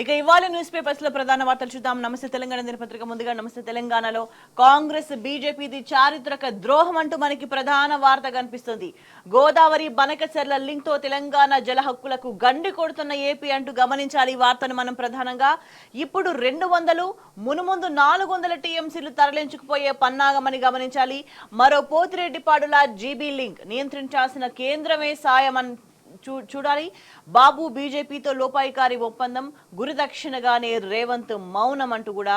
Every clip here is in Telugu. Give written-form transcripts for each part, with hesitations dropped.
ఇక ఇవాళ న్యూస్ పేపర్స్ లో ప్రధాన వార్తలు చూద్దాం. నమస్తే తెలంగాణ దినపత్రిక ముందుగా నమస్తే తెలంగాణలో కాంగ్రెస్ బీజేపీది చారిత్రక ద్రోహం అంటూ మనకి ప్రధాన వార్త కనిపిస్తుంది. గోదావరి బనకచెర్ల లింక్ తో తెలంగాణ జల హక్కులకు గండి కొడుతున్న ఏపీ అంటూ గమనించాలి. ఈ వార్తను మనం ప్రధానంగా ఇప్పుడు 200 మునుముందు 400 టీఎంసీలు తరలించుకుపోయే పన్నాగమని గమనించాలి. మరో పోతిరెడ్డిపాడుల జీబీ లింక్ నియంత్రించాల్సిన కేంద్రమే సాయం చూడాలి. బాబు బీజేపీతో లోపాయికారి ఒప్పందం, గురుదక్షిణగానే రేవంత్ మౌనం అంటూ కూడా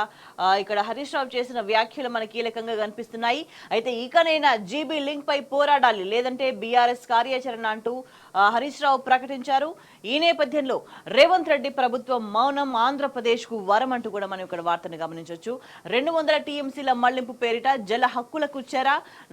ఇక్కడ హరీష్ రావు చేసిన వ్యాఖ్యలు మన కీలకంగా కనిపిస్తున్నాయి. అయితే ఇకనైనా జీబీ లింక్ పై పోరాడాలి, లేదంటే బీఆర్ఎస్ కార్యాచరణ అంటూ హరీష్ రావు ప్రకటించారు. ఈ నేపథ్యంలో రేవంత్ రెడ్డి ప్రభుత్వం మౌనం ఆంధ్రప్రదేశ్ కు వరం అంటూ కూడా మనం ఇక్కడ వార్తను గమనించవచ్చు. 200 టీఎంసీల మళ్లింపు పేరిట జల హక్కులకు చెర,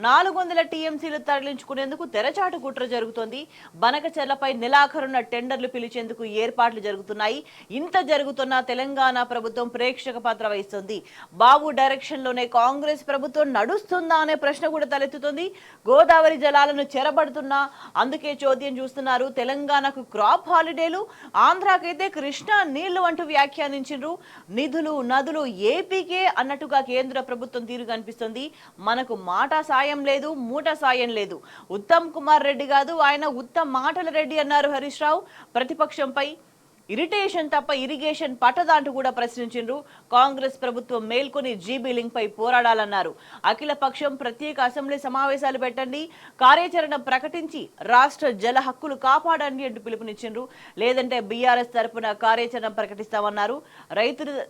400 టీఎంసీలు తరలించుకునేందుకు తెరచాటు కుట్ర జరుగుతోంది. బనకచెర్లపై నెలాఖరున్న టెండర్లు పిలిచేందుకు ఏర్పాట్లు జరుగుతున్నాయి. ఇంత జరుగుతున్నా తెలంగాణ ప్రభుత్వం ప్రేక్షక పాత్ర వహిస్తుంది. బాబు డైరెక్షన్ లోనే కాంగ్రెస్ ప్రభుత్వం నడుస్తుందా అనే ప్రశ్న కూడా తలెత్తుతుంది. గోదావరి జలాలను చెరబడుతున్నా అందుకే చోద్యం చూస్తున్నారు. తెలంగాణకు క్రాప్ హాలిడేలు, ఆంధ్రాకైతే కృష్ణా నీళ్లు అంటూ వ్యాఖ్యానించారు. నిధులు నదులు ఏపీకే అన్నట్టుగా కేంద్ర ప్రభుత్వం తీరు కనిపిస్తుంది. మనకు మాట సాయం లేదు, మూట సాయం లేదు. ఉత్తమ్ కుమార్ రెడ్డి కాదు, ఆయన ఉత్తమ్ మాటల రెడ్డి అన్నారు హరీష్ రావు. ప్రతిపక్షంపై ఇరిటేషన్ తప్ప ఇరిగేషన్ పట్టదంటూ కూడా ప్రశ్నించారు. కాంగ్రెస్ ప్రభుత్వం మేల్కొని జీబీ లింక్ పై పోరాడాలన్నారు. అఖిల పక్షం ప్రత్యేక అసెంబ్లీ సమావేశాలు పెట్టండి, కార్యాచరణ ప్రకటించి రాష్ట్ర జల హక్కులు కాపాడండి అంటూ పిలుపునిచ్చారు. లేదంటే బీఆర్ఎస్ తరపున కార్యాచరణ ప్రకటిస్తామన్నారు.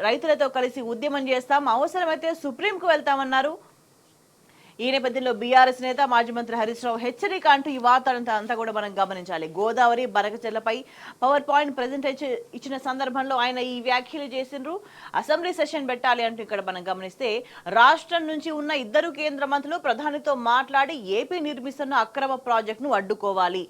రైతులతో కలిసి ఉద్యమం చేస్తాం, అవసరమైతే సుప్రీంకు వెళ్తామన్నారు. ఈ నేపథ్యంలో బీఆర్ఎస్ నేత మాజీ మంత్రి హరీష్ రావు హెచ్చరిక అంటూ ఈ వార్తలంతా అంతా కూడా మనం గమనించాలి. గోదావరి బనకచెర్లపై పవర్ పాయింట్ ప్రెజెంటేషన్ ఇచ్చిన సందర్భంలో ఆయన ఈ వ్యాఖ్యలు చేసిండ్రు. అసెంబ్లీ సెషన్ పెట్టాలి అంటూ ఇక్కడ మనం గమనిస్తే రాష్ట్రం నుంచి ఉన్న 2 కేంద్ర మంత్రులు ప్రధానితో మాట్లాడి ఏపీ నిర్మిస్తున్న అక్రమ ప్రాజెక్టును అడ్డుకోవాలి.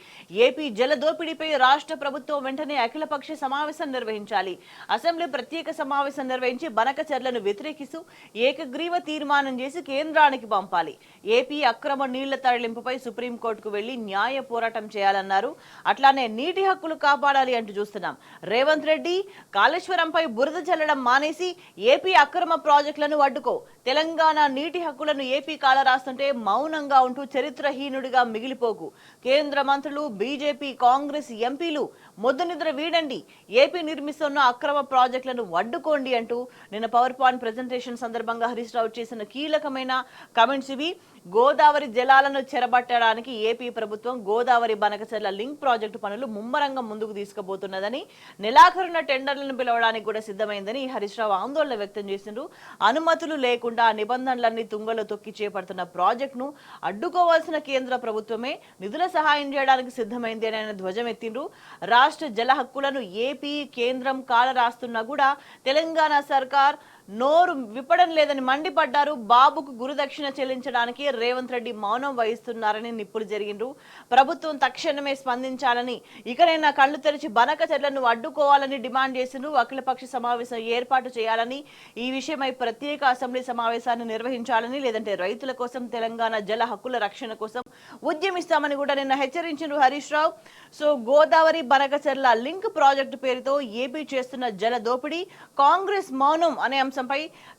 ఏపీ జల దోపిడీపై రాష్ట్ర ప్రభుత్వం వెంటనే అఖిలపక్ష సమావేశం నిర్వహించాలి. అసెంబ్లీ ప్రత్యేక సమావేశం నిర్వహించి బనకచెర్లను వ్యతిరేకిస్తూ ఏకగ్రీవ తీర్మానం చేసి కేంద్రానికి పంపాలి. ఏపీ అక్రమ నీళ్ల తరలింపుపై సుప్రీంకోర్టుకు వెళ్లి న్యాయ పోరాటం చేయాలన్నారు. అట్లానే నీటి హక్కులు కాపాడాలి అంటూ చూస్తున్నాం. రేవంత్ రెడ్డి కాళేశ్వరంపై బురద చల్లడం మానేసి ఏపీ అక్రమ ప్రాజెక్టులను అడ్డుకో, తెలంగాణ నీటి హక్కులను ఏపీ కాలరాస్తుంటే మౌనంగా ఉంటూ చరిత్రహీనుడిగా మిగిలిపోకు, కేంద్ర మంత్రులు బీజేపీ కాంగ్రెస్ ఎంపీలు మొద్దు నిద్ర వీడండి, ఏపీ నిర్మిస్తున్న అక్రమ ప్రాజెక్టులను అడ్డుకోండి అంటూ నిన్న పవర్ పాయింట్ ప్రెజెంటేషన్ సందర్భంగా హరీష్ రావు చేసిన కీలకమైన కమెంట్స్ ఇవి. గోదావరి జలాలను చెరబట్టడానికి ఏపీ ప్రభుత్వం గోదావరి బనకచెర్ల లింక్ ప్రాజెక్టు పనులు ముమ్మరంగా ముందుకు తీసుకుపోతున్నదని, నెలాఖరున టెండర్లను పిలవడానికి కూడా సిద్ధమైందని హరీష్ రావు ఆందోళన వ్యక్తం చేసిండ్రు. అనుమతులు లేకుండా నిబంధనలన్నీ తుంగలో తొక్కి చేపడుతున్న ప్రాజెక్టును అడ్డుకోవాల్సిన కేంద్ర ప్రభుత్వమే నిధుల సహాయం చేయడానికి సిద్ధమైంది అని ఆయన ధ్వజమెత్తిండ్రు. రాష్ట్ర జల హక్కులను ఏపీ కేంద్రం కాలరాస్తున్నా కూడా తెలంగాణ సర్కార్ నోరు విప్పడం లేదని మండిపడ్డారు. బాబుకు గురుదక్షిణ చెల్లించడానికి రేవంత్ రెడ్డి మౌనం వహిస్తున్నారని నిప్పులు జరిగిండ్రు. ప్రభుత్వం తక్షణమే స్పందించాలని, ఇకనైనా కళ్లు తెరిచి బనకచెర్లను అడ్డుకోవాలని డిమాండ్ చేసిండ్రు. అఖిలపక్ష సమావేశం ఏర్పాటు చేయాలని, ఈ విషయమై ప్రత్యేక అసెంబ్లీ సమావేశాన్ని నిర్వహించాలని, లేదంటే రైతుల కోసం తెలంగాణ జల హక్కుల రక్షణ కోసం ఉద్యమిస్తామని కూడా నిన్న హెచ్చరించిండ్రు Harish Rao. So Godavari Banakacherla link project పేరుతో ఏపీ చేస్తున్న జల దోపిడీ, కాంగ్రెస్ మౌనం అనే అంశంపై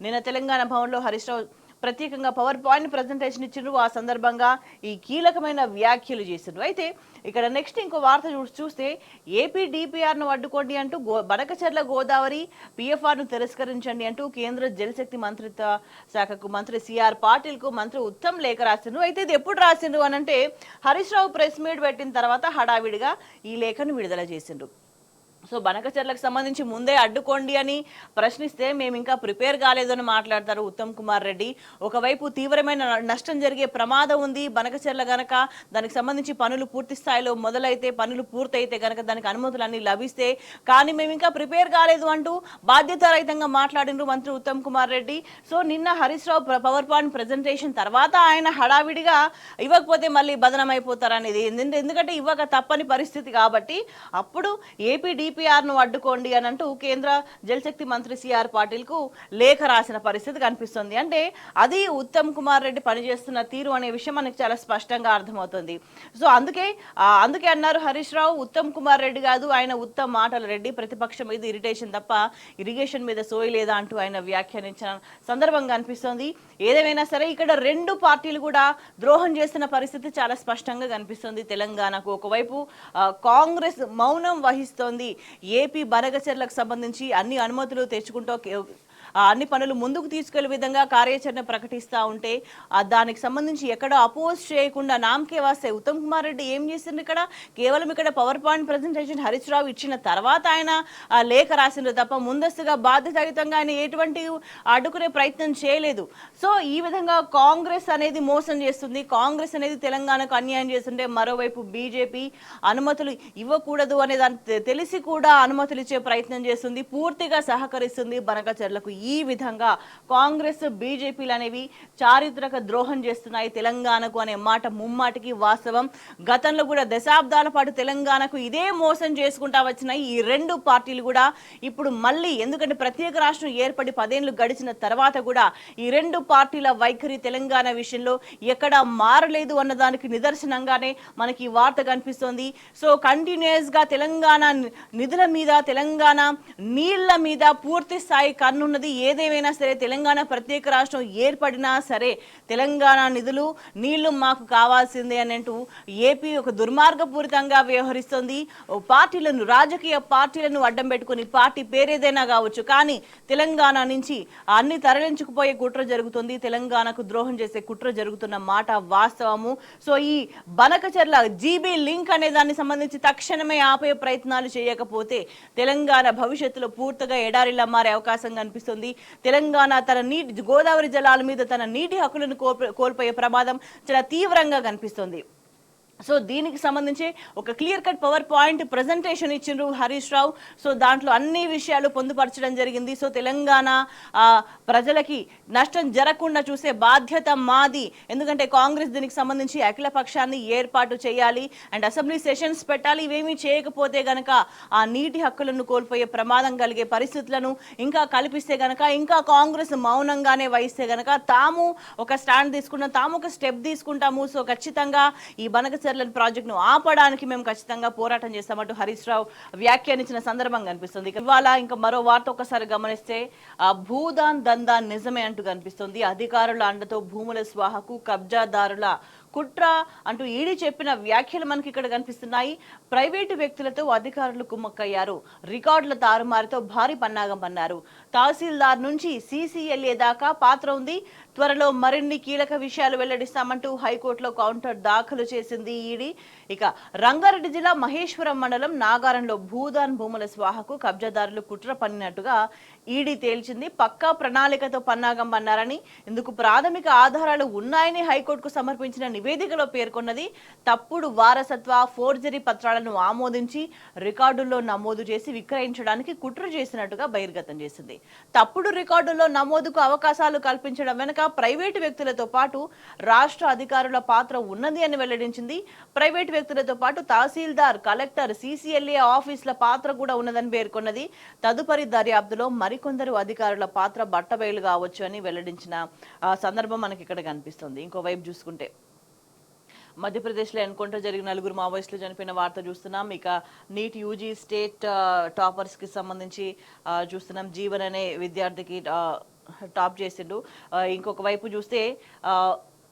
నిన్న తెలంగాణ భవన్లో హరీష్ రావు ప్రత్యేకంగా పవర్ పాయింట్ ప్రెజెంటేషన్ ఇచ్చిండ్రు. ఆ సందర్భంగా ఈ కీలకమైన వ్యాఖ్యలు చేసిండ్రు. అయితే ఇక్కడ నెక్స్ట్ ఇంకో వార్త చూస్తే ఏపీ డిపిఆర్ ను అడ్డుకోండి అంటూ బనకచెర్ల గోదావరి పిఎఫ్ఆర్ ను తిరస్కరించండి అంటూ కేంద్ర జలశక్తి మంత్రిత్వ శాఖకు మంత్రి సిఆర్ పాటిల్ కు మంత్రి ఉత్తమ్ లేఖ రాసిండ్రు. అయితే ఇది ఎప్పుడు రాసిండ్రు అనంటే హరీష్ రావు ప్రెస్ మీట్ పెట్టిన తర్వాత హడావిడిగా ఈ లేఖను విడుదల చేసిండ్రు. సో బనకచెర్లకు సంబంధించి ముందే అడ్డుకోండి అని ప్రశ్నిస్తే మేము ఇంకా ప్రిపేర్ కాలేదు అని మాట్లాడతారు ఉత్తమ్ కుమార్ రెడ్డి. ఒకవైపు తీవ్రమైన నష్టం జరిగే ప్రమాదం ఉంది బనకచెర్ల గనక, దానికి సంబంధించి పనులు పూర్తి స్థాయిలో మొదలైతే, పనులు పూర్తయితే గనక దానికి అనుమతులు అన్ని లభిస్తే, కానీ మేము ఇంకా ప్రిపేర్ కాలేదు అంటూ బాధ్యతారహితంగా మాట్లాడిండ్రు మంత్రి ఉత్తమ్ కుమార్ రెడ్డి. సో నిన్న Harish Rao power point presentation తర్వాత ఆయన హడావిడిగా ఇవ్వకపోతే మళ్ళీ బదనం అయిపోతారనేది, ఎందుకంటే ఇవ్వక తప్పని పరిస్థితి కాబట్టి అప్పుడు ఏపీ DPR ను అడ్డుకోండి అని అంటూ కేంద్ర జలశక్తి మంత్రి సిఆర్ పాటిల్ కు లేఖ రాసిన పరిస్థితి కనిపిస్తుంది. అంటే అది ఉత్తమ్ కుమార్ రెడ్డి పనిచేస్తున్న తీరు అనే విషయం మనకు చాలా స్పష్టంగా అర్థమవుతుంది. సో అందుకే అన్నారు హరీష్ రావు ఉత్తమ్ కుమార్ రెడ్డి కాదు, ఆయన ఉత్తమ్ మాటల రెడ్డి, ప్రతిపక్షం మీద ఇరిటేషన్ తప్ప ఇరిగేషన్ మీద సోయి లేదా అంటూ ఆయన వ్యాఖ్యానించిన సందర్భంగా అనిపిస్తుంది. ఏదేమైనా సరే ఇక్కడ రెండు పార్టీలు కూడా ద్రోహం చేస్తున్న పరిస్థితి చాలా స్పష్టంగా కనిపిస్తుంది తెలంగాణకు. ఒకవైపు కాంగ్రెస్ మౌనం వహిస్తోంది. ఏపీ బనగచెర్లకు సంబంధించి అన్ని అనుమతులు తెచ్చుకుంటూ అన్ని పనులు ముందుకు తీసుకెళ్లే విధంగా కార్యాచరణ ప్రకటిస్తూ ఉంటే దానికి సంబంధించి ఎక్కడ అపోజ్ చేయకుండా నామకే వాస్తే ఉత్తమ్ కుమార్ రెడ్డి ఏం చేసిండ్రు? కేవలం ఇక్కడ power point presentation Harish Rao ఇచ్చిన తర్వాత ఆయన లేఖ రాసిండ్రు తప్ప ముందస్తుగా బాధ్యతాయుతంగా ఆయన ఎటువంటి అడ్డుకునే ప్రయత్నం చేయలేదు. సో ఈ విధంగా కాంగ్రెస్ అనేది మోసం చేస్తుంది, కాంగ్రెస్ అనేది తెలంగాణకు అన్యాయం చేస్తుంటే మరోవైపు బీజేపీ అనుమతులు ఇవ్వకూడదు అనే దాన్ని తెలిసి కూడా అనుమతులు ఇచ్చే ప్రయత్నం చేస్తుంది, పూర్తిగా సహకరిస్తుంది బనకచర్లకు. ఈ విధంగా కాంగ్రెస్ బీజేపీలు అనేవి చారిత్రక ద్రోహం చేస్తున్నాయి తెలంగాణకు అనే మాట ముమ్మాటికి వాస్తవం. గతంలో కూడా దశాబ్దాల పాటు తెలంగాణకు ఇదే మోసం చేసుకుంటా వచ్చినాయి ఈ రెండు పార్టీలు కూడా. ఇప్పుడు మళ్ళీ ఎందుకంటే ప్రత్యేక రాష్ట్రం ఏర్పడి 10 ఏళ్లు గడిచిన తర్వాత కూడా ఈ రెండు పార్టీల వైఖరి తెలంగాణ విషయంలో ఎక్కడ మారలేదు అన్నదానికి నిదర్శనంగానే మనకి ఈ వార్త కనిపిస్తోంది. సో కంటిన్యూస్ గా తెలంగాణ నిధుల మీద, తెలంగాణ నీళ్ల మీద పూర్తి స్థాయి కన్నున్నది. ఏదేమైనా సరే తెలంగాణ ప్రత్యేక రాష్ట్రం ఏర్పడినా సరే తెలంగాణ నిధులు నీళ్లు మాకు కావాల్సిందే అని అంటూ ఏపీ ఒక దుర్మార్గపూరితంగా వ్యవహరిస్తోంది. పార్టీలను, రాజకీయ పార్టీలను అడ్డం పెట్టుకుని పార్టీ పేరేదైనా కావచ్చు కానీ తెలంగాణ నుంచి అన్ని తరలించుకుపోయే కుట్ర జరుగుతుంది, తెలంగాణకు ద్రోహం చేసే కుట్ర జరుగుతున్న మాట వాస్తవము. సో ఈ బనకచర్ల జీబీ లింక్ అనే దానికి సంబంధించి తక్షణమే ఆపే ప్రయత్నాలు చేయకపోతే తెలంగాణ భవిష్యత్తులో పూర్తిగా ఎడారిలా మారే అవకాశం కనిపిస్తుంది. తెలంగాణ తన నీటి గోదావరి జలాల మీద తన నీటి హక్కులను కోల్పోయే ప్రమాదం చాలా తీవ్రంగా కనిపిస్తుంది. సో దీనికి సంబంధించి ఒక clear cut power point presentation ఇచ్చిండ్రు హరీష్ రావు. సో దాంట్లో అన్ని విషయాలు పొందుపరచడం జరిగింది. సో తెలంగాణ ప్రజలకి నష్టం జరగకుండా చూసే బాధ్యత మాది, ఎందుకంటే కాంగ్రెస్ దీనికి సంబంధించి అఖిల పక్షాన్ని ఏర్పాటు చేయాలి అండ్ అసెంబ్లీ సెషన్స్ పెట్టాలి. ఇవేమీ చేయకపోతే గనక ఆ నీటి హక్కులను కోల్పోయే ప్రమాదం కలిగే పరిస్థితులను ఇంకా కల్పిస్తే గనక, ఇంకా కాంగ్రెస్ మౌనంగానే వహిస్తే గనక తాము ఒక స్టాండ్ తీసుకున్నాం, తాము ఒక స్టెప్ తీసుకుంటాము. సో ఖచ్చితంగా ఈ బనకచర్ల ప్రాజెక్ట్ ను ఆపడానికి మేము ఖచ్చితంగా పోరాటం చేస్తామంటూ హరీష్ రావు వ్యాఖ్యానించిన సందర్భం కనిపిస్తుంది. ఇవాళ ఇంకా మరో వార్త ఒకసారి గమనిస్తే భూదాన్ దందా నిజమే అంటూ కనిపిస్తుంది. అధికారుల అండతో భూముల స్వాహకు కబ్జాదారుల కుట్ర అంటూ ఈడీ చెప్పిన వ్యాఖ్యలు మనకి ఇక్కడ కనిపిస్తున్నాయి. ప్రైవేటు వ్యక్తులతో అధికారులు కుమ్మక్కయ్యారు, రికార్డుల తారుమారుతో భారీ పన్నాగం పన్నారు. తహసీల్దార్ నుంచి CCLA దాకా పాత్ర ఉంది. త్వరలో మరిన్ని కీలక విషయాలు వెల్లడిస్తామంటూ హైకోర్టులో కౌంటర్ దాఖలు చేసింది ఈడీ. ఇక రంగారెడ్డి జిల్లా మహేశ్వరం మండలం నాగారంలో భూదాన్ భూముల స్వాహకు కబ్జాదారులు కుట్ర పన్నినట్టుగా ఈడీ తేల్చింది. పక్కా ప్రణాళికతో పన్నాగం పన్నారని, ఇందుకు ప్రాథమిక ఆధారాలు ఉన్నాయని హైకోర్టుకు సమర్పించిన నివేదికలో పేర్కొన్నది. తప్పుడు వారసత్వ ఫోర్జరీ పత్రాలను ఆమోదించి రికార్డుల్లో నమోదు చేసి విక్రయించడానికి కుట్ర చేసినట్టుగా బహిర్గతం చేసింది. తప్పుడు రికార్డుల్లో నమోదుకు అవకాశాలు కల్పించడం వెనుక ప్రైవేటు వ్యక్తులతో పాటు రాష్ట్ర అధికారుల పాత్ర ఉన్నది అని వెల్లడించింది. ప్రైవేటు వ్యక్తులతో పాటు తహసీల్దార్, కలెక్టర్, CCLA ఆఫీసుల పాత్ర కూడా ఉన్నదని పేర్కొన్నది. తదుపరి దర్యాప్తులో మరికొందరు అధికారుల పాత్ర బట్టబయలు కావచ్చు అని వెల్లడించిన సందర్భం మనకి ఇక్కడ కనిపిస్తుంది. ఇంకోవైపు చూసుకుంటే మధ్యప్రదేశ్లో ఎన్కౌంటర్ జరిగిన 4 మావోయిస్టులు చనిపోయిన వార్త చూస్తున్నాం. ఇక నీట్ UG స్టేట్ టాపర్స్ కి సంబంధించి చూస్తున్నాం. జీవన్ అనే విద్యార్థికి టాప్ చేసిండు. ఇంకొక వైపు చూస్తే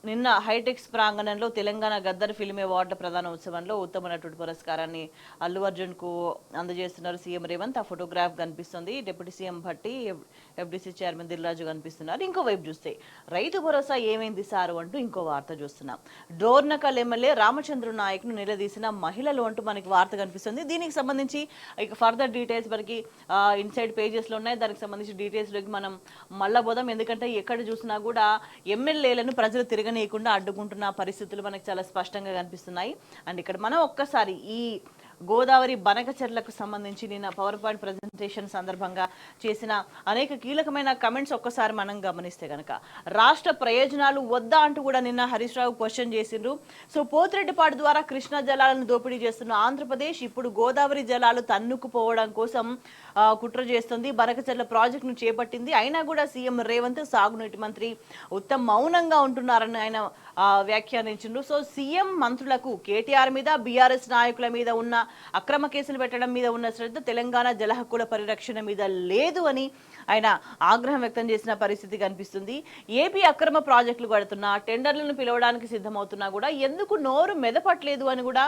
నిన్న హైటెక్స్ ప్రాంగణంలో తెలంగాణ గద్దర్ ఫిల్మ్ అవార్డుల ప్రధాన ఉత్సవంలో ఉత్తమ నటుడి పురస్కారాన్ని అల్లు అర్జున్ కు అందజేస్తున్నారు సీఎం రేవంత్. ఆ ఫోటోగ్రాఫ్ కనిపిస్తుంది. Deputy CM Bhatti, FDC chairman Dil Raju కనిపిస్తున్నారు. ఇంకోవైపు చూస్తే రైతు భరోసా ఏమైంది సారు అంటూ ఇంకో వార్త చూస్తున్నాం. డోర్నకల్ ఎమ్మెల్యే రామచంద్ర నాయక్ ను నిలదీసిన మహిళలు అంటూ మనకి వార్త కనిపిస్తుంది. దీనికి సంబంధించి ఇక ఫర్దర్ డీటెయిల్స్ మనకి ఇన్సైడ్ పేజెస్ లో ఉన్నాయి. దానికి సంబంధించి డీటెయిల్స్ లోకి మనం మళ్ళా పోదాం. ఎందుకంటే ఎక్కడ చూసినా కూడా ఎమ్మెల్యేలను ప్రజలు తిరగనీయకుండా అడ్డుకుంటున్న పరిస్థితులు మనకు చాలా స్పష్టంగా కనిపిస్తున్నాయి. అండ్ ఇక్కడ మనం ఒక్కసారి ఈ గోదావరి బనకచెర్లకు సంబంధించి నిన్న పవర్ పాయింట్ ప్రజెంటేషన్ సందర్భంగా చేసిన అనేక కీలకమైన కమెంట్స్ ఒక్కసారి మనం గమనిస్తే గనక రాష్ట్ర ప్రయోజనాలు వద్దా అంటూ కూడా నిన్న హరీష్ రావు క్వశ్చన్ చేసిండ్రు. సో పోతిరెడ్డిపాడు ద్వారా కృష్ణా జలాలను దోపిడీ చేస్తున్న ఆంధ్రప్రదేశ్ ఇప్పుడు గోదావరి జలాలు తన్నుకుపోవడం కోసం కుట్ర చేస్తుంది. బనకచెర్ల ప్రాజెక్టును చేపట్టింది. అయినా కూడా సీఎం రేవంత్ సాగునీటి మంత్రి ఉత్తమ్ మౌనంగా ఉంటున్నారని ఆయన వ్యాఖ్యానించిండ్రు. సో సీఎం మంత్రులకు కేటీఆర్ మీద బీఆర్ఎస్ నాయకుల మీద ఉన్న అక్రమ కేసులు పెట్టడం మీద ఉన్న శ్రద్ధ తెలంగాణ జల హక్కుల పరిరక్షణ మీద లేదు అని ఆయన ఆగ్రహం వ్యక్తం చేసిన పరిస్థితి కనిపిస్తుంది. ఏపీ అక్రమ ప్రాజెక్టులు కడుతున్నా, టెండర్లను పిలవడానికి సిద్ధమవుతున్నా కూడా ఎందుకు నోరు మెదపట్లేదు అని కూడా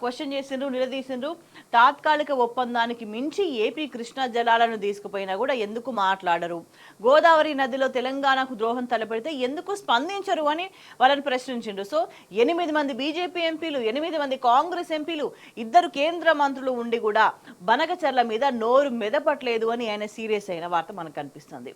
క్వశ్చన్ చేసిండ్రు, నిలదీసిండ్రు. తాత్కాలిక ఒప్పందానికి మించి ఏపీ కృష్ణా జలాలను తీసుకుపోయినా కూడా ఎందుకు మాట్లాడరు? గోదావరి నదిలో తెలంగాణకు ద్రోహం తలపెడితే ఎందుకు స్పందించరు అని వాళ్ళని ప్రశ్నించిండ్రు. సో 8 మంది బీజేపీ ఎంపీలు, 8 మంది కాంగ్రెస్ ఎంపీలు, 2 కేంద్ర మంత్రులు ఉండి కూడా బనకచెర్ల మీద నోరు మెదపట్లేదు అని ఆయన సీరియస్ అయిన వార్త మనకు కనిపిస్తుంది.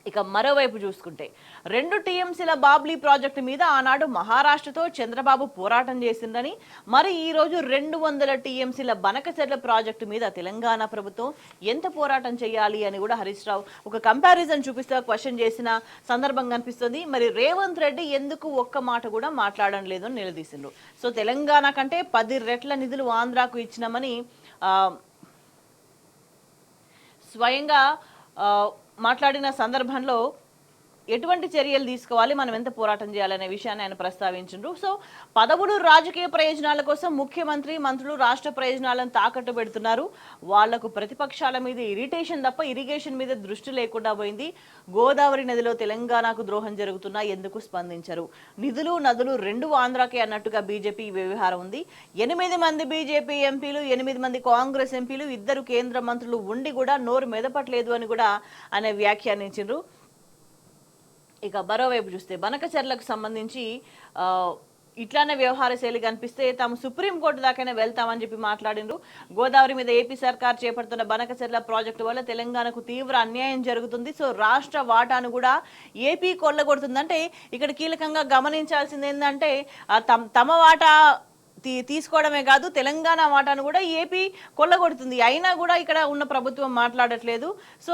ఇక మరోవైపు చూసుకుంటే 2 టీఎంసీల బాబ్లీ ప్రాజెక్టు మీద ఆనాడు మహారాష్ట్రతో చంద్రబాబు పోరాటం చేసిందని, మరి ఈ రోజు 200 టీఎంసీల బనకచెర్ల ప్రాజెక్టు మీద తెలంగాణ ప్రభుత్వం ఎంత పోరాటం చేయాలి అని కూడా హరీష్ రావు ఒక కంపారిజన్ చూపిస్తూ క్వశ్చన్ చేసిన సందర్భం కనిపిస్తుంది. మరి రేవంత్ రెడ్డి ఎందుకు ఒక్క మాట కూడా మాట్లాడడం లేదు అని నిలదీసిండ్రు. సో తెలంగాణ కంటే 10 రెట్ల నిధులు ఆంధ్రాకు ఇచ్చినామని స్వయంగా మాట్లాడిన సందర్భంలో ఎటువంటి చర్యలు తీసుకోవాలి, మనం ఎంత పోరాటం చేయాలనే విషయాన్ని ఆయన ప్రస్తావించారు. సో పదవులు రాజకీయ ప్రయోజనాల కోసం ముఖ్యమంత్రి మంత్రులు రాష్ట్ర ప్రయోజనాలను తాకట్టు పెడుతున్నారు. వాళ్లకు ప్రతిపక్షాల మీద ఇరిటేషన్ తప్ప ఇరిగేషన్ మీద దృష్టి లేకుండా పోయింది. గోదావరి నదిలో తెలంగాణకు ద్రోహం జరుగుతున్నా ఎందుకు స్పందించరు? నిధులు నదులు 2 ఆంధ్రాకే అన్నట్టుగా బీజేపీ వ్యవహారం ఉంది. 8 మంది బీజేపీ ఎంపీలు, 8 మంది కాంగ్రెస్ ఎంపీలు, 2 కేంద్ర మంత్రులు ఉండి కూడా నోరు మెదపట్లేదు అని కూడా ఆయన వ్యాఖ్యానించారు. ఇక మరోవైపు చూస్తే బనకచెర్లకు సంబంధించి ఇట్లానే వ్యవహార శైలి కనిపిస్తే తాము సుప్రీంకోర్టు దాకైనా వెళ్తామని చెప్పి మాట్లాడిండ్రు. గోదావరి మీద ఏపీ సర్కార్ చేపడుతున్న బనకచెర్ల ప్రాజెక్టు వల్ల తెలంగాణకు తీవ్ర అన్యాయం జరుగుతుంది. సో రాష్ట్ర వాటాను కూడా ఏపీ కొల్లగొడుతుంది. అంటే ఇక్కడ కీలకంగా గమనించాల్సింది ఏంటంటే తమ వాటా తీసుకోవడమే కాదు, తెలంగాణ వాటాను కూడా ఏపీ కొల్లగొడుతుంది. అయినా కూడా ఇక్కడ ఉన్న ప్రభుత్వం మాట్లాడట్లేదు. సో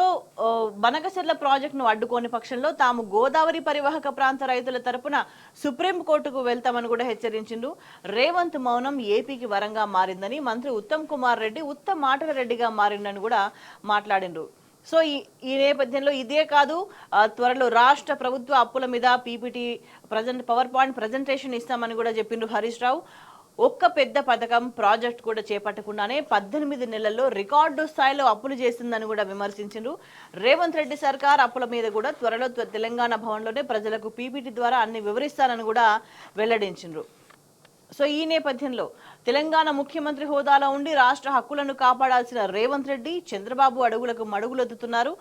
బనకచెర్ల ప్రాజెక్టును అడ్డుకోని పక్షంలో తాము గోదావరి పరివాహక ప్రాంత రైతుల తరపున సుప్రీంకోర్టుకు వెళ్తామని కూడా హెచ్చరించిండ్రు. రేవంత్ మౌనం ఏపీకి వరంగా మారిందని, మంత్రి ఉత్తమ్ కుమార్ రెడ్డి ఉత్తమ్ మాటల రెడ్డిగా మారిందని కూడా మాట్లాడిండ్రు. సో ఈ నేపథ్యంలో ఇదే కాదు, త్వరలో రాష్ట్ర ప్రభుత్వ అప్పుల మీద పీపీటీ పవర్ పాయింట్ ప్రజెంటేషన్ ఇస్తామని కూడా చెప్పిండ్రు హరీష్ రావు. ఒక్క పెద్ద పథకం ప్రాజెక్ట్ కూడా చేపట్టకుండానే 18 నెలల్లో రికార్డు స్థాయిలో అప్పులు చేసిందని కూడా విమర్శించారు. రేవంత్ రెడ్డి సర్కార్ అప్పుల మీద కూడా త్వరలో తెలంగాణ భవన్లోనే ప్రజలకు పీపీటీ ద్వారా అన్ని వివరిస్తానని కూడా వెల్లడించారు. సో ఈ నేపథ్యంలో తెలంగాణ ముఖ్యమంత్రి హోదాలో ఉండి రాష్ట్ర హక్కులను కాపాడాల్సిన రేవంత్ రెడ్డి చంద్రబాబు అడుగులకు మడుగులెత్తుతున్నారు.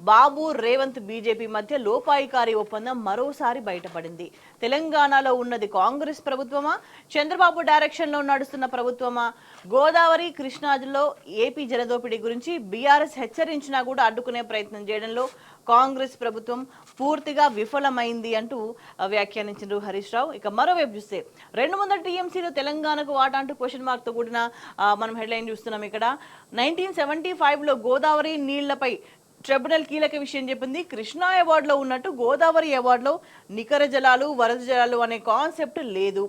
బాబు రేవంత్ బీజేపీ మధ్య లోపాయికారి ఒప్పందం మరోసారి బయటపడింది. తెలంగాణలో ఉన్నది కాంగ్రెస్ ప్రభుత్వమా, చంద్రబాబు డైరెక్షన్ లో నడుస్తున్న ప్రభుత్వమా? గోదావరి కృష్ణాలో ఏపీ జలదోపిడీ గురించి బీఆర్ఎస్ హెచ్చరించినా కూడా అడ్డుకునే ప్రయత్నం చేయడంలో కాంగ్రెస్ ప్రభుత్వం పూర్తిగా విఫలమైంది అంటూ వ్యాఖ్యానించారు హరీష్ రావు. ఇక మరోవైపు చూస్తే 200 టీఎంసీలు తెలంగాణకు వాటా అంటూ క్వశ్చన్ మార్క్ తో కూడిన మనం హెడ్లైన్ చూస్తున్నాం. ఇక్కడ 1975లో గోదావరి నీళ్లపై ట్రిబ్యునల్ కీలక విషయం చెప్పింది. కృష్ణా అవార్డులో ఉన్నట్టు గోదావరి అవార్డులో నికర జలాలు, వరద జలాలు అనే కాన్సెప్ట్ లేదు.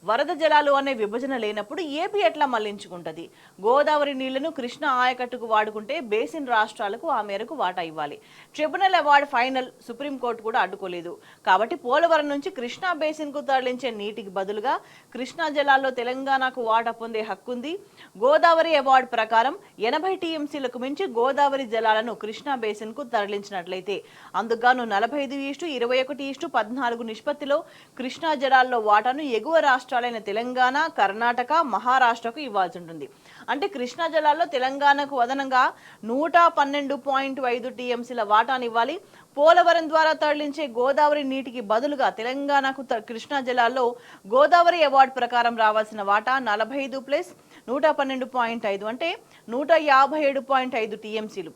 వరద జలాలు అనే విభజన లేనప్పుడు ఏపీ ఎట్లా మళ్లించుకుంటది? గోదావరి నీళ్లను కృష్ణా ఆయకట్టుకు వాడుకుంటే బేసిన్ రాష్ట్రాలకు ఆ మేరకు వాటా ఇవ్వాలి. ట్రిబ్యునల్ అవార్డు ఫైనల్, సుప్రీంకోర్టు కూడా అడ్డుకోలేదు. కాబట్టి పోలవరం నుంచి కృష్ణా బేసిన్ కు తరలించే నీటికి బదులుగా కృష్ణా జలాల్లో తెలంగాణకు వాటా పొందే హక్కుంది. గోదావరి అవార్డు ప్రకారం 80 టీఎంసీలకు మించి గోదావరి జలాలను కృష్ణా బేసిన్ కు తరలించినట్లయితే అందుకుగాను 45:21:14 నిష్పత్తిలో కృష్ణా జలాల్లో వాటాను ఎగువ రాష్ట్రాలైన తెలంగాణ, కర్ణాటక, మహారాష్ట్రకు ఇవ్వాల్సి ఉంటుంది. అంటే కృష్ణా జలాల్లో తెలంగాణకు అదనంగా 112.5 టీఎంసీల వాటాను ఇవ్వాలి. పోలవరం ద్వారా తరలించే గోదావరి నీటికి బదులుగా తెలంగాణకు కృష్ణా జలాల్లో గోదావరి అవార్డు ప్రకారం రావాల్సిన వాటా 45+112.5 అంటే 157.5 టీఎంసీలు.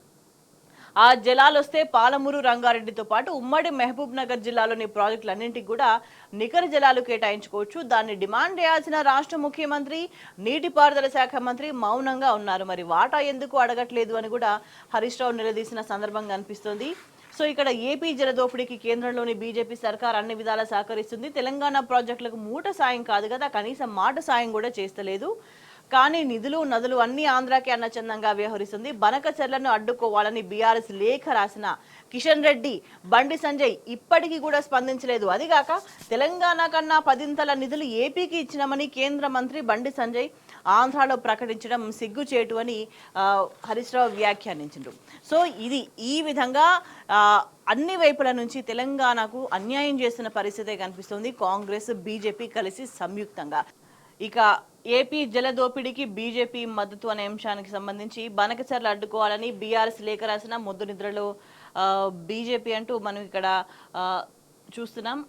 ఆ జలాలు వస్తే పాలమూరు రంగారెడ్డితో పాటు ఉమ్మడి మహబూబ్ నగర్ జిల్లాలోని ప్రాజెక్టులన్నింటికి కూడా నికర జలాలు కేటాయించుకోవచ్చు. దాన్ని డిమాండ్ చేయాల్సిన రాష్ట్ర ముఖ్యమంత్రి, నీటిపారుదల శాఖ మంత్రి మౌనంగా ఉన్నారు. మరి వాటా ఎందుకు అడగట్లేదు అని కూడా హరీష్ రావు నిలదీసిన సందర్భంగా అనిపిస్తోంది. సో ఇక్కడ ఏపీ జలదోపిడీకి కేంద్రంలోని బీజేపీ సర్కార్ అన్ని విధాలా సహకరిస్తుంది. తెలంగాణ ప్రాజెక్టులకు మూట సాయం కాదు కదా, కనీసం మాట సాయం కూడా చేస్తలేదు. కానీ నిధులు నదులు అన్ని ఆంధ్రాకి అన్నచందంగా వ్యవహరిస్తుంది. బనకచెర్లను అడ్డుకోవాలని బీఆర్ఎస్ లేఖ రాసిన కిషన్ రెడ్డి, బండి సంజయ్ ఇప్పటికీ కూడా స్పందించలేదు. అదిగాక తెలంగాణ కన్నా 10 నిధులు ఏపీకి ఇచ్చినామని కేంద్ర మంత్రి బండి సంజయ్ ఆంధ్రాలో ప్రకటించడం సిగ్గుచేటు అని హరీష్ రావు వ్యాఖ్యానించారు. సో ఇది ఈ విధంగా అన్ని వైపుల నుంచి తెలంగాణకు అన్యాయం చేస్తున్న పరిస్థితే కనిపిస్తుంది కాంగ్రెస్ బీజేపీ కలిసి సంయుక్తంగా. ఇక ఏపీ జలదోపిడీకి బీజేపీ మద్దతు అనే అంశానికి సంబంధించి బనకచెర్ల అడ్డుకోవాలని బీఆర్ఎస్ లేఖ రాసిన మొద్దు నిద్రలో బీజేపీ అంటూ మనం ఇక్కడ చూస్తున్నాం.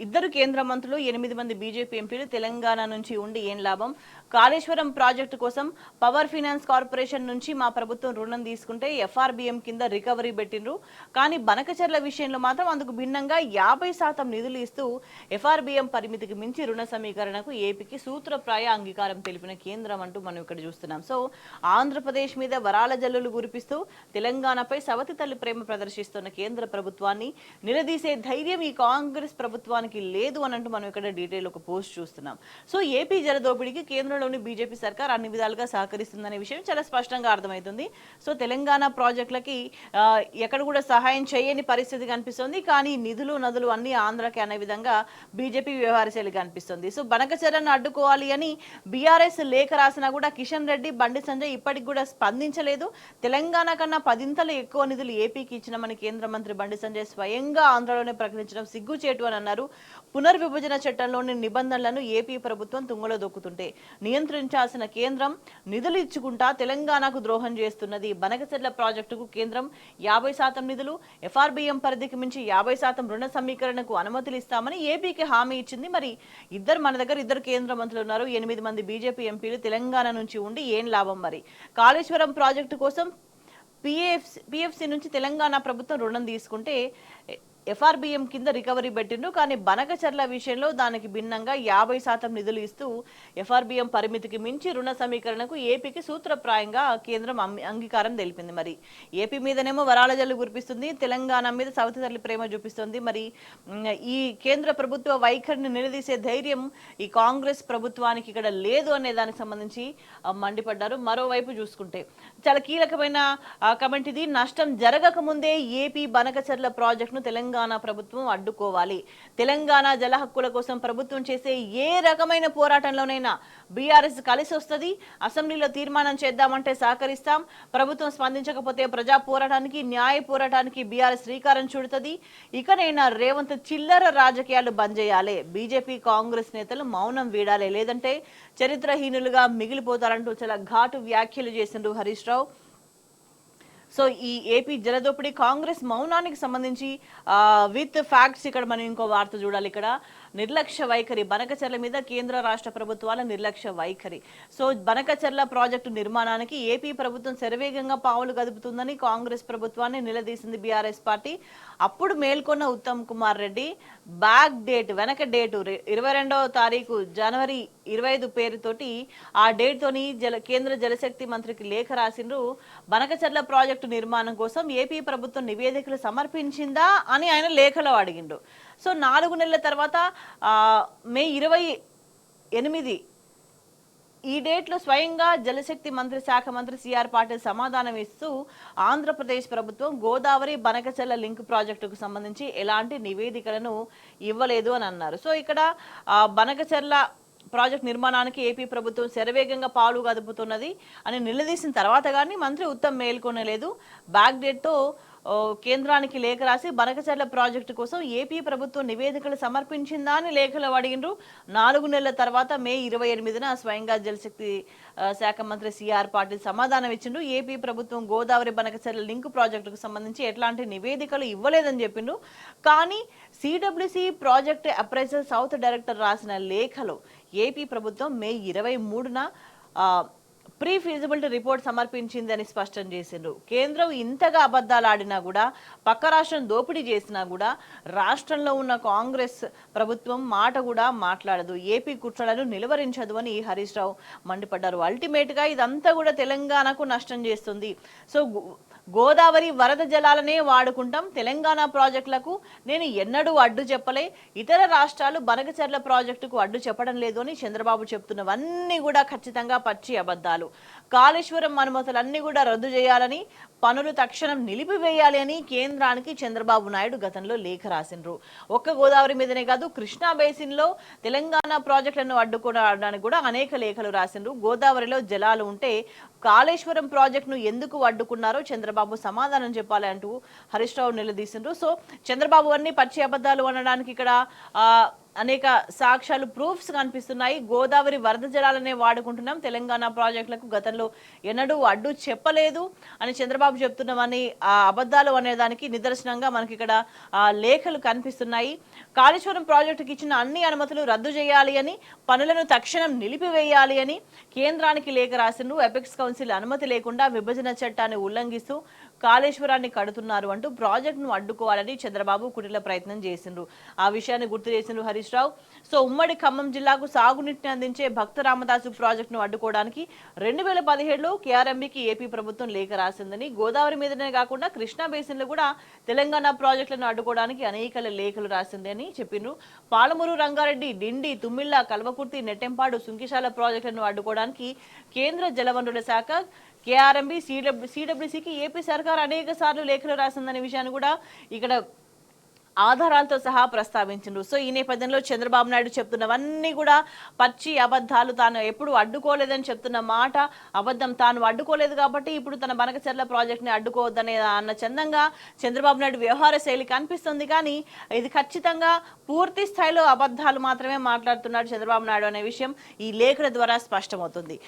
2 కేంద్ర మంత్రులు, 8 మంది బీజేపీ ఎంపీలు తెలంగాణ నుంచి ఉండి ఏం లాభం? కాళేశ్వరం ప్రాజెక్టు కోసం పవర్ ఫైనాన్స్ కార్పొరేషన్ నుంచి మా ప్రభుత్వం రుణం తీసుకుంటే ఎఫ్ఆర్బిఎం కింద రికవరీ పెట్టిండ్రు. కానీ బనకచెర్ల విషయంలో మాత్రం అందుకు భిన్నంగా 50% నిధులు ఇస్తూ ఎఫ్ఆర్బిఎం పరిమితికి మించి రుణ సమీకరణకు ఏపీకి సూత్రప్రాయ అంగీకారం తెలిపిన కేంద్రం అంటూ మనం ఇక్కడ చూస్తున్నాం. సో ఆంధ్రప్రదేశ్ మీద వరాల జల్లులు కురిపిస్తూ తెలంగాణపై సవతి తల్లి ప్రేమ ప్రదర్శిస్తున్న కేంద్ర ప్రభుత్వాన్ని నిలదీసే ధైర్యం ఈ కాంగ్రెస్ ప్రభుత్వానికి లేదు అని అంటూ మనం ఇక్కడ డీటెయిల్ ఒక పోస్ట్ చూస్తున్నాం. సో ఏపీ జలదోపిడీకి కేంద్రంలోని బీజేపీ సర్కార్ అన్ని విధాలుగా సహకరిస్తుందనే విషయం చాలా స్పష్టంగా అర్థమవుతుంది. సో తెలంగాణ ప్రాజెక్టులకి ఎక్కడ కూడా సహాయం చేయని పరిస్థితి కనిపిస్తుంది. కానీ నిధులు నదులు అన్ని ఆంధ్రాకి అనే విధంగా బీజేపీ వ్యవహారశైలి కనిపిస్తుంది. సో బనకచెర్లను అడ్డుకోవాలి అని బీఆర్ఎస్ లేఖ రాసినా కూడా కిషన్ రెడ్డి, బండి సంజయ్ ఇప్పటికి కూడా స్పందించలేదు. తెలంగాణ కన్నా 10 ఎక్కువ నిధులు ఏపీకి ఇచ్చినామని కేంద్ర మంత్రి బండి సంజయ్ స్వయంగా ఆంధ్రలోనే ప్రకటించడం సిగ్గుచేటు అని అన్నారు. పునర్విభజన చట్టంలోని నిబంధనలను ఏపీ ప్రభుత్వం తుంగలో దొక్కుతుంటే నియంత్రించాల్సిన కేంద్రం నిధులు ఇచ్చుకుంటా తెలంగాణకు ద్రోహం చేస్తున్నది. బనకచెర్ల ప్రాజెక్టుకు కేంద్రం 50% నిధులు, ఎఫ్ఆర్బిఎం పరిధికి మించి 50% రుణ సమీకరణకు అనుమతులు ఇస్తామని ఏపీకి హామీ ఇచ్చింది. మరి మన దగ్గర 2 కేంద్ర మంత్రులు ఉన్నారు, 8 మంది బీజేపీ ఎంపీలు తెలంగాణ నుంచి ఉండి ఏం లాభం? మరి కాళేశ్వరం ప్రాజెక్టు కోసం పిఎఫ్సి నుంచి తెలంగాణ ప్రభుత్వం రుణం తీసుకుంటే ఎఫ్ఆర్బిఎం కింద రికవరీ పెట్టిండ్రు. కానీ బనకచెర్ల విషయంలో దానికి భిన్నంగా 50% నిధులు ఇస్తూ ఎఫ్ఆర్బిఎం పరిమితికి మించి రుణ సమీకరణకు ఏపీకి సూత్రప్రాయంగా కేంద్రం అంగీకారం తెలిపింది. మరి ఏపీ మీదనేమో వరాల జల్లు కురిపిస్తుంది, తెలంగాణ మీద సవతి తల్లి ప్రేమ చూపిస్తుంది. మరి ఈ కేంద్ర ప్రభుత్వ వైఖరిని నిలదీసే ధైర్యం ఈ కాంగ్రెస్ ప్రభుత్వానికి ఇక్కడ లేదు అనే దానికి సంబంధించి మండిపడ్డారు. మరోవైపు చూసుకుంటే చాలా కీలకమైన కమెంట్ ఇది. నష్టం జరగక ముందే ఏపీ బనకచెర్ల ప్రాజెక్టును తెలంగాణ ప్రభుత్వం అడ్డుకోవాలి. తెలంగాణ జల హక్కుల కోసం ప్రభుత్వం చేసే ఏ రకమైన పోరాటంలోనైనా బీఆర్ఎస్ కలిసి వస్తుంది. అసెంబ్లీలో తీర్మానం చేద్దామంటే సహకరిస్తాం. ప్రభుత్వం స్పందించకపోతే ప్రజా పోరాటానికి, న్యాయ పోరాటానికి బీఆర్ఎస్ శ్రీకారం చుడుతుంది. ఇకనైనా రేవంత్ చిల్లర రాజకీయాలు బంద్ చేయాలి. బీజేపీ కాంగ్రెస్ నేతలు మౌనం వీడాలి, లేదంటే చరిత్రహీనులుగా మిగిలిపోతారంటూ చాలా ఘాటు వ్యాఖ్యలు చేసిండ్రు హరీష్ రావు. సో ఈ ఏపీ జలదోపిడీ కాంగ్రెస్ మౌనానికి సంబంధించి విత్ ఫ్యాక్ట్స్ ఇక్కడ మనం ఇంకో వార్త చూడాలి. ఇక్కడ నిర్లక్ష్య వైఖరి, బనకచెర్ల మీద కేంద్ర రాష్ట్ర ప్రభుత్వాల నిర్లక్ష్య వైఖరి. సో బనకచెర్ల ప్రాజెక్టు నిర్మాణానికి ఏపీ ప్రభుత్వం శరవేగంగా పావులు కదుపుతుందని కాంగ్రెస్ ప్రభుత్వాన్ని నిలదీసింది బీఆర్ఎస్ పార్టీ. అప్పుడు మేల్కొన్న ఉత్తమ్ కుమార్ రెడ్డి బ్యాక్ డేట్, వెనక డేటు 22వ తారీఖు జనవరి 25 పేరుతోటి ఆ డేట్ తోని కేంద్ర జలశక్తి మంత్రికి లేఖ రాసిండ్రు. బనకచెర్ల ప్రాజెక్టు నిర్మాణం కోసం ఏపీ ప్రభుత్వం నివేదికలు సమర్పించిందా అని ఆయన లేఖలో అడిగిండు. సో 4 నెలల తర్వాత మే 28 ఈ డేట్లో స్వయంగా జలశక్తి మంత్రి శాఖ మంత్రి సిఆర్ పాటిల్ సమాధానం ఇస్తూ ఆంధ్రప్రదేశ్ ప్రభుత్వం గోదావరి బనకచెర్ల లింక్ ప్రాజెక్టుకు సంబంధించి ఎలాంటి నివేదికలను ఇవ్వలేదు అని అన్నారు. సో ఇక్కడ బనకచెర్ల ప్రాజెక్ట్ నిర్మాణానికి ఏపీ ప్రభుత్వం శరవేగంగా పాలు కదుపుతున్నది అని నిలదీసిన తర్వాత కానీ మంత్రి ఉత్తమ్ మేల్కొనలేదు. బ్యాక్ డేట్తో కేంద్రానికి లేఖ రాసి బనకచెర్ల ప్రాజెక్టు కోసం ఏపీ ప్రభుత్వం నివేదికలు సమర్పించిందా అని లేఖలో అడిగిండ్రు. 4 నెలల తర్వాత మే 28న స్వయంగా జలశక్తి శాఖ మంత్రి సిఆర్ పాటిల్ సమాధానం ఇచ్చిండు. ఏపీ ప్రభుత్వం గోదావరి బనకచెర్ల లింక్ ప్రాజెక్టుకు సంబంధించి ఎట్లాంటి నివేదికలు ఇవ్వలేదని చెప్పిండు. కానీ CWC project appraiser south director రాసిన లేఖలో ఏపీ ప్రభుత్వం మే 23న ప్రీ ఫీజిబిలిటీ రిపోర్ట్ సమర్పించిందని స్పష్టం చేసిండ్రు. కేంద్రం ఇంతగా అబద్ధాలు ఆడినా కూడా, పక్క రాష్ట్రం దోపిడీ చేసినా కూడా రాష్ట్రంలో ఉన్న కాంగ్రెస్ ప్రభుత్వం మాట కూడా మాట్లాడదు, ఏపీ కుట్రలను నిలువరించదు అని హరీష్ రావు మండిపడ్డారు. అల్టిమేట్ గా ఇదంతా కూడా తెలంగాణకు నష్టం చేస్తుంది. సో గోదావరి వరద జలాలనే వాడుకుంటాం, తెలంగాణ ప్రాజెక్టులకు నేను ఎన్నడూ అడ్డు చెప్పలే, ఇతర రాష్ట్రాలు బనకచెర్ల ప్రాజెక్టుకు అడ్డు చెప్పడం లేదు అని చంద్రబాబు చెప్తున్నవన్నీ కూడా ఖచ్చితంగా పచ్చి అబద్ధాలు. కాళేశ్వరం అనుమతులన్నీ కూడా రద్దు చేయాలని, పనులు తక్షణం నిలిపివేయాలి అని కేంద్రానికి చంద్రబాబు నాయుడు గతంలో లేఖ రాసిండ్రు. ఒక్క గోదావరి మీదనే కాదు, కృష్ణా బేసిన్ లో తెలంగాణ ప్రాజెక్టులను అడ్డుకోవడానికి కూడా అనేక లేఖలు రాసిండ్రు. గోదావరిలో జలాలు ఉంటే కాళేశ్వరం ప్రాజెక్టును ఎందుకు అడ్డుకున్నారో చంద్రబాబు సమాధానం చెప్పాలి అంటూ హరీష్ రావు నిలదీసిండ్రు. సో చంద్రబాబు అన్ని పచ్చి అబద్ధాలు అనడానికి ఇక్కడ అనేక సాక్ష్యాలు, ప్రూఫ్స్ కనిపిస్తున్నాయి. గోదావరి వరద జలాలనే వాడుకుంటున్నాం, తెలంగాణ ప్రాజెక్టులకు గతంలో ఎన్నడూ అడ్డు చెప్పలేదు అని చంద్రబాబు చెప్తున్నామని ఆ అబద్ధాలు అనేదానికి నిదర్శనంగా మనకి ఇక్కడ లేఖలు కనిపిస్తున్నాయి. కాళేశ్వరం ప్రాజెక్టుకి ఇచ్చిన అన్ని అనుమతులు రద్దు చేయాలి అని, పనులను తక్షణం నిలిపివేయాలి అని కేంద్రానికి లేఖ రాసిండ్రు. ఎపెక్స్ కౌన్సిల్ అనుమతి లేకుండా విభజన చట్టాన్ని ఉల్లంఘిస్తూ కాళేశ్వరాన్ని కడుతున్నారు అంటూ ప్రాజెక్టును అడ్డుకోవాలని చంద్రబాబు కుటిల ప్రయత్నం చేసిండ్రు. ఆ విషయాన్ని గుర్తు చేసిండ్రు హరీష్ రావు. సో ఉమ్మడి ఖమ్మం జిల్లాకు సాగునీటిని అందించే భక్త రామదాసు ప్రాజెక్టును అడ్డుకోవడానికి 2017లో కేఆర్ఎంబీకి ఏపీ ప్రభుత్వం లేఖ రాసిందని, గోదావరి మీదనే కాకుండా కృష్ణా బేసిన్లో కూడా తెలంగాణ ప్రాజెక్టులను అడ్డుకోవడానికి అనేక లేఖలు రాసింది అని చెప్పిండ్రు. పాలమూరు, రంగారెడ్డి, డిండి, తుమ్మిళ్ళ, కల్వకుర్తి, నెట్టెంపాడు, సుంకిశాల ప్రాజెక్టులను అడ్డుకోవడానికి కేంద్ర జలవనరుల శాఖ, కేఆర్ఎంబీ, సిడబ్ల్యూసీకి ఏపీ సర్కార్ అనేక సార్లు లేఖలు రాసిందనే విషయాన్ని కూడా ఇక్కడ ఆధారాలతో సహా ప్రస్తావించిండ్రు. సో ఈ నేపథ్యంలో చంద్రబాబు నాయుడు చెప్తున్నవన్నీ కూడా పచ్చి అబద్ధాలు. తాను ఎప్పుడు అడ్డుకోలేదని చెప్తున్న మాట అబద్ధం. తాను అడ్డుకోలేదు కాబట్టి ఇప్పుడు తన బనకచెర్ల ప్రాజెక్ట్ని అడ్డుకోవద్దనే అన్న చందంగా చంద్రబాబు నాయుడు వ్యవహార శైలి కనిపిస్తుంది. కానీ ఇది ఖచ్చితంగా పూర్తి స్థాయిలో అబద్ధాలు మాత్రమే మాట్లాడుతున్నాడు చంద్రబాబు నాయుడు అనే విషయం ఈ లేఖల ద్వారా స్పష్టమవుతుంది.